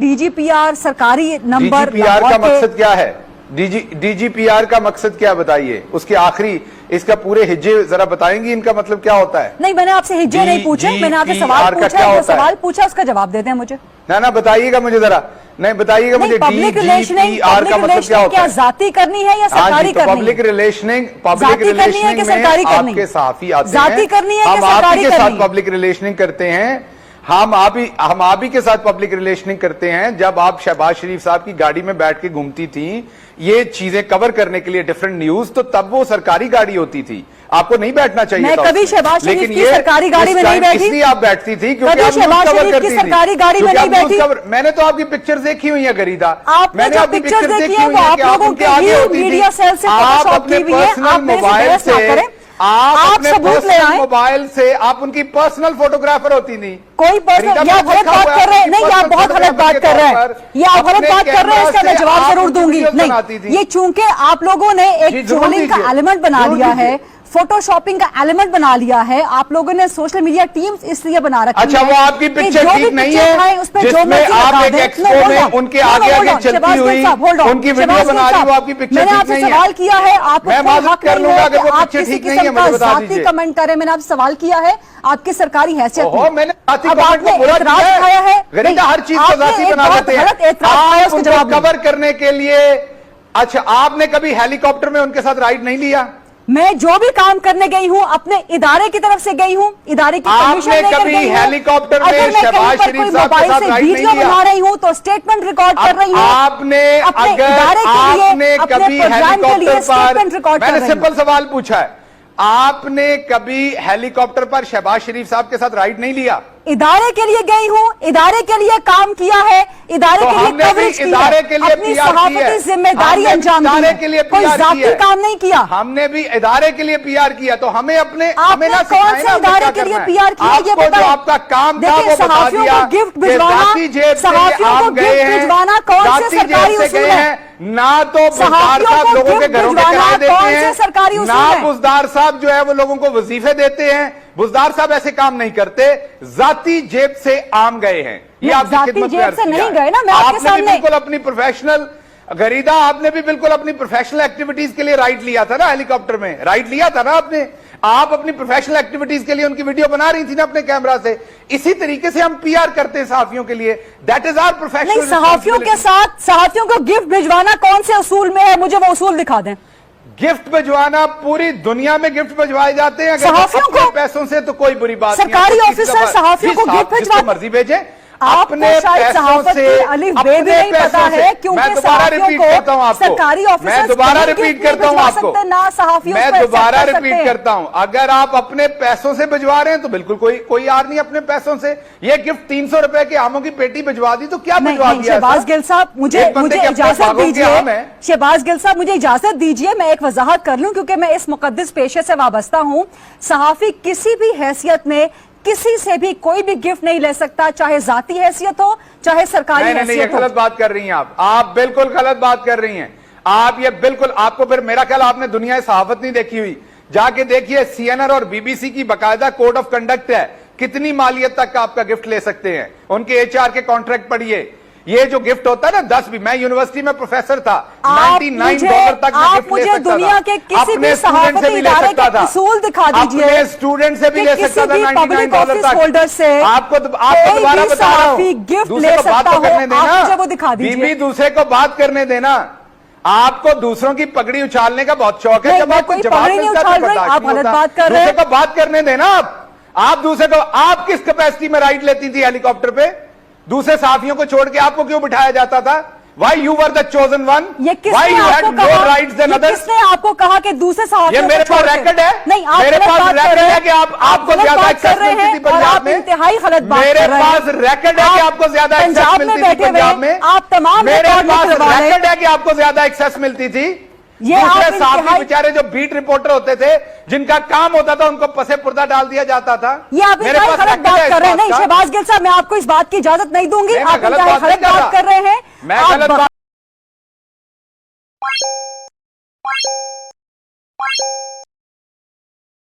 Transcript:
DGPR सरकारी number, DGPR का मकसद क्या है? DGPR का मकसद क्या बताइए? उसके आखिरी इसका पूरे हिज्जे जरा बताएंगी, इनका मतलब क्या होता है? नहीं, मैंने आपसे हिज्जे नहीं पूछे, मैंने आपसे सवाल पूछा, जो सवाल पूछा उसका जवाब देते हैं मुझे। ना बताइएगा मुझे जरा, नहीं बताइएगा मुझे DGPR का मतलब क्या होता है? जाती करनी है या सरकारी करनी है? पब्लिक रिलेशनिंग में आपके साफी आते हैं, जाती करनी है हम आप ही के साथ पब्लिक रिलेशनिंग करते हैं, हम आप ही के साथ पब्लिक रिलेशनिंग करते हैं। जब आप शहबाज शरीफ साहब की गाड़ी में बैठ के घूमती थी ये चीजें कवर करने के लिए डिफरेंट न्यूज, तो तब वो सरकारी गाड़ी होती थी, आपको नहीं बैठना चाहिए मैं था कभी शहबाज शरीफ की सरकारी गाड़ी में नहीं बैठी, इसलिए आप बैठती थी क्योंकि आप शहबाज शरीफ की सरकारी गाड़ी में नहीं बैठी। मैंने तो आपकी पिक्चर देखी हुई है गरीदा, मैंने आपकी पिक्चर देखी है, वो आप लोगों के आगे होती थी। आप अपने पर्सनल मोबाइल से आप सबूत ले आए, मोबाइल से आप उनकी पर्सनल फोटोग्राफर होती नहीं। कोई पर्सनल, ये आप गलत बात कर रहे हैं, नहीं ये आप बहुत गलत बात कर रहे हैं, ये आप गलत बात कर रहे हैं, इसका मैं जवाब जरूर दूंगी। नहीं, ये चूंकि आप लोगों ने एक ट्रोलिंग का एलिमेंट बना लिया है, फोटोशॉपिंग का एलिमेंट बना लिया है, आप लोगों ने सोशल मीडिया टीम्स इसलिए बना रखी है। अच्छा, वो आपकी पिक्चर ठीक नहीं है जिसमें आप एक एक्सपो में उनके आगे चलती हुई उनकी वीडियो बना रही हो, आपकी पिक्चर मैंने आपसे सवाल किया है, आपको हक कर लूंगा अगर वो आप किसी किस्म का जाती कमेंट करें। मैंने आपसे सवाल किया है आपकी सरकारी हैसियत में, मैंने एतराज उठाया है, गरीदा हर चीज को जाती बना देते हैं कवर करने के लिए। अच्छा, आपने कभी हेलीकॉप्टर में उनके साथ राइड नहीं लिया? मैं जो भी काम करने गई हूँ अपने इदारे की तरफ से गई हूँ, इदारे की परमिशन लेकर गई हूँ। हेलीकॉप्टर में शहबाज शरीफ साहब के साथ राइड नहीं लिया? बना रही हूँ तो स्टेटमेंट रिकॉर्ड कर रही हूँ। आपने कभी हेलीकॉप्टर पर, मैंने सिंपल सवाल पूछा है, आपने कभी हेलीकॉप्टर पर शहबाज शरीफ साहब के साथ राइड नहीं लिया? इदारे के लिए गई हूँ, इदारे के लिए काम किया है, इदारे के लिए कवरेज की है, अपनी सहाफती जिम्मेदारी अंजाम दी है, कोई जाती काम नहीं किया। हमने भी इदारे के लिए PR किया, तो हमें अपने आपने कौन से इदारे के लिए PR किया ये बताओ। आपका काम था वो बता दिया, गिफ्ट भिजवाना, सहाफियों को गिफ्ट भिजवाना कौन से सरकारी उसूल है? ना तो बुजदार साहब लोगों के घरों के किराए देते हैं, ना बुजदार साहब जो है वो लोगों को वजीफे देते हैं। बुजदार साहब ऐसे काम नहीं करते, जाती जेब से आम गए हैं। ये आपकी खिदमत जेब से नहीं गए ना, मैं आपके सामने बिल्कुल अपनी प्रोफेशनल गरीदा, आपने भी बिल्कुल अपनी प्रोफेशनल एक्टिविटीज के लिए राइड लिया था ना, हेलीकॉप्टर में राइड लिया था ना आपने। आप अपनी प्रोफेशनल एक्टिविटीज के लिए उनकी वीडियो बना रही थी ना अपने कैमरा से। इसी तरीके से हम PR करते हैं सहाफियों के लिए, दैट इज आवर प्रोफेशनल। सहाफियों के साथ सहाफियों को गिफ्ट भिजवाना कौन से उसूल में है? मुझे वो उसूल दिखा दें। गिफ्ट भिजवाना, पूरी दुनिया में गिफ्ट भिजवाए जाते हैं सहाफियों को पैसों से, तो कोई बुरी बात नहीं। सरकारी ऑफिसर सहाफियों को गिफ्ट भिजवाते, मर्जी भेजे, अपने पैसों से अलिफ बे भी नहीं पता है, क्योंकि मैं दोबारा रिपीट करता हूं आपको, सरकारी ऑफिसर मैं दोबारा रिपीट करता हूं आपको, मैं दोबारा रिपीट करता हूं, अगर आप अपने पैसों से भिजवा रहे हैं तो बिल्कुल कोई यार नहीं अपने पैसों से। ये गिफ्ट 300 रुपए के आमों की पेटी भिजवा दी तो क्या भिजवा दिया? शहबाज गिल साहब मुझे इजाजत दीजिए, शहबाज गिल साहब मुझे इजाजत दीजिए, मैं एक वजाहत कर लूं क्योंकि मैं इस मुकद्दस पेशे से वाबस्ता हूं। सहाफी किसी भी हैसियत में किसी से भी कोई भी गिफ्ट नहीं ले सकता, चाहे जाती हैसियत हो चाहे सरकारी हैसियत हो। गलत बात कर रही हैं आप बिल्कुल गलत बात कर रही हैं आप, ये बिल्कुल आपको, फिर मेरा ख्याल आपने दुनिया सहाफत नहीं देखी हुई, जाके देखिए CNN और BBC की बाकायदा कोड ऑफ कंडक्ट है, कितनी मालियत तक आपका गिफ्ट ले सकते हैं, उनके HR के कॉन्ट्रैक्ट पढ़िए। ये जो गिफ्ट होता है ना 10 भी, मैं यूनिवर्सिटी में प्रोफेसर था, $99 तक मैं गिफ्ट ले सकता था। दुनिया के किसी भी सहाफती इदारे के उसूल दिखा दीजिए, अपने स्टूडेंट से भी ले सकता था $99 तक। होल्डर से आपको दोबारा बता रहा हूं, गिफ्ट ले सकता हो, आप वो दिखा दीजिए। बीबी दूसरे को बात करने देना, आपको दूसरों की पगड़ी उछालने का बहुत शौक है, जब आपको जवाब मिलता है आप गलत बात कर रहे हैं। दूसरे को बात करने देना, आप दूसरे को, आप किस कैपेसिटी में राइड लेती थी हेलीकॉप्टर पे? दूसरे साथियों को छोड़ के आपको क्यों बिठाया जाता था? Why you were the chosen one? Why you had more rights than others? किसने आपको कहा कि दूसरे साथियों को? ये मेरे पास रैकेट है, नहीं आप मेरे पास रैकेट है कि आपको ज्यादा एक्सेस मिलती थी पंजाब में। इंतहाई गलत बात मेरे पास रैकेट है कि आपको ज्यादा एक्सेस मिलती थी पंजाब में। आप तमाम मेरे पास रैकेट है कि आपको ज्यादा एक्सेस मिलती थी। ये दूसरे साथी बेचारे जो बीट रिपोर्टर होते थे, जिनका काम होता था, उनको पसे पर्दा डाल दिया जाता था। ये आप गलत बात कर रहे हैं। नहीं शहबाज गिल साहब, मैं आपको इस बात की इजाजत नहीं दूंगी, आप गलत बात कर रहे हैं। मैं गलत